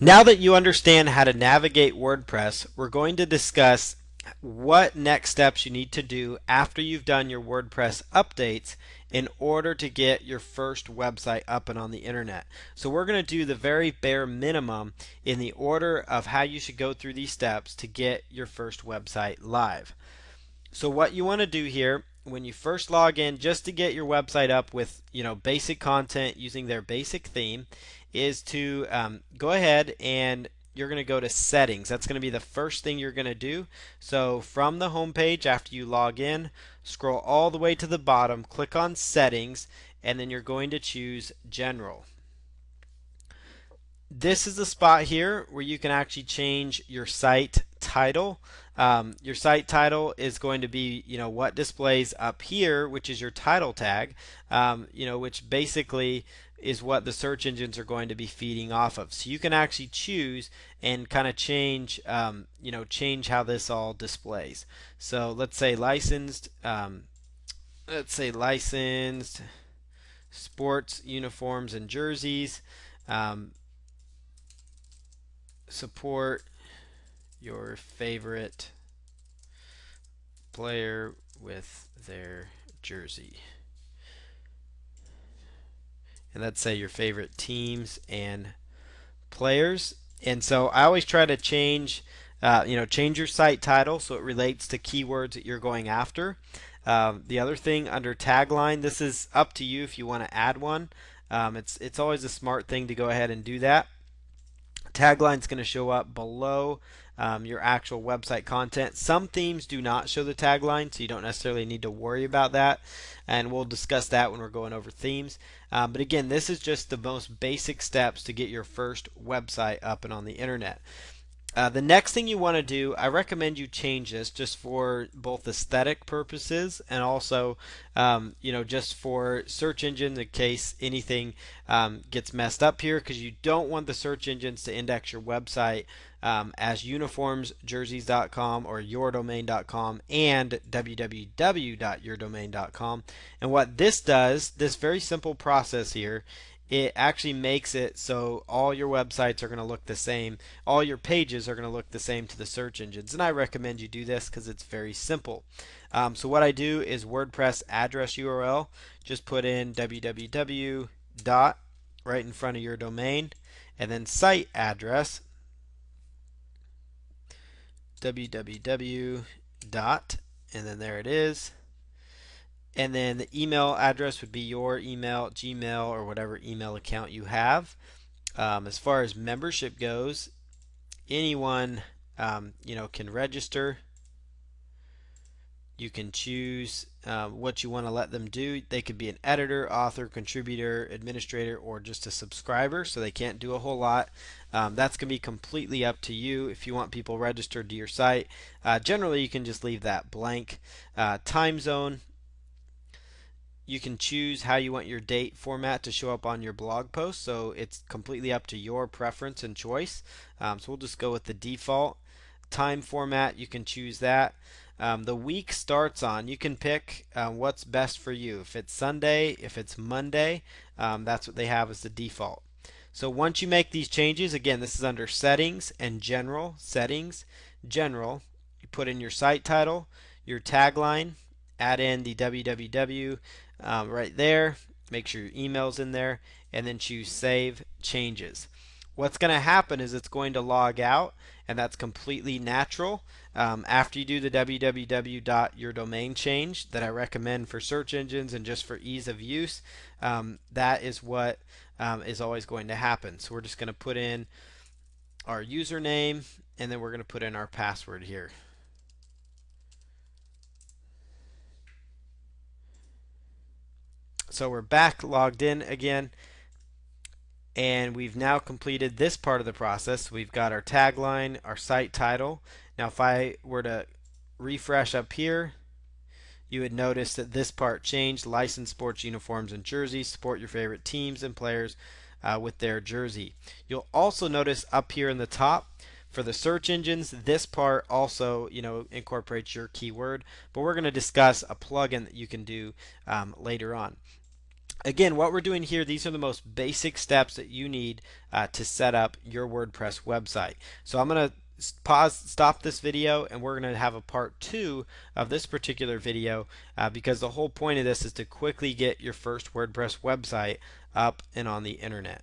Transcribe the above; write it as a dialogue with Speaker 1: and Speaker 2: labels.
Speaker 1: Now that you understand how to navigate WordPress, we're going to discuss what next steps you need to do after you've done your WordPress updates in order to get your first website up and on the internet. So we're going to do the very bare minimum in the order of how you should go through these steps to get your first website live. So what you want to do here when you first log in, just to get your website up with basic content using their basic theme, is to go ahead and you're going to go to settings. That's going to be the first thing you're going to do. So from the home page, after you log in, scroll all the way to the bottom, click on settings, and then you're going to choose general. This is the spot here where you can actually change your site title. Your site title is going to be, what displays up here, which is your title tag, which basically is what the search engines are going to be feeding off of. So you can actually choose and kind of change, change how this all displays. So let's say licensed sports uniforms and jerseys. Support your favorite player with their jersey. And let's say your favorite teams and players. And so I always try to change, change your site title so it relates to keywords that you're going after. The other thing under tagline, this is up to you if you want to add one. It's always a smart thing to go ahead and do that. Tagline is going to show up below your actual website content. Some themes do not show the tagline, so you don't necessarily need to worry about that, and we'll discuss that when we're going over themes. But again, this is just the most basic steps to get your first website up and on the internet. The next thing you want to do, I recommend you change this just for both aesthetic purposes and also, just for search engines in case anything gets messed up here, because you don't want the search engines to index your website as uniformsjerseys.com or yourdomain.com and www.yourdomain.com. And what this does, this very simple process here, it actually makes it so all your websites are going to look the same. All your pages are going to look the same to the search engines. And I recommend you do this because it's very simple. So what I do is WordPress address URL. Just put in www dot right in front of your domain, and then site address www dot, and then there it is. And then the email address would be your email, Gmail, or whatever email account you have. As far as membership goes, anyone can register. You can choose what you want to let them do. They could be an editor, author, contributor, administrator, or just a subscriber, so they can't do a whole lot. That's going to be completely up to you if you want people registered to your site. Generally, you can just leave that blank. Time zone. You can choose how you want your date format to show up on your blog post, so it's completely up to your preference and choice. So we'll just go with the default. Time format, you can choose that. The week starts on, you can pick what's best for you. If it's Sunday, if it's Monday, that's what they have as the default. So once you make these changes, again, this is under settings and general. Settings, general, you put in your site title, your tagline, add in the www right there, make sure your email's in there, and then choose save changes. What's going to happen is it's going to log out, and that's completely natural. After you do the www.yourdomain change that I recommend for search engines and just for ease of use, that is what is always going to happen. So we're just going to put in our username, and then we're going to put in our password here. So we're back logged in again, and we've now completed this part of the process. We've got our tagline, our site title. Now if I were to refresh up here, you would notice that this part changed. Licensed sports uniforms and jerseys. Support your favorite teams and players with their jersey. You'll also notice up here in the top, for the search engines, this part also incorporates your keyword, but we're going to discuss a plugin that you can do later on. Again, what we're doing here, these are the most basic steps that you need to set up your WordPress website. So I'm going to stop this video, and we're going to have a part 2 of this particular video because the whole point of this is to quickly get your first WordPress website up and on the internet.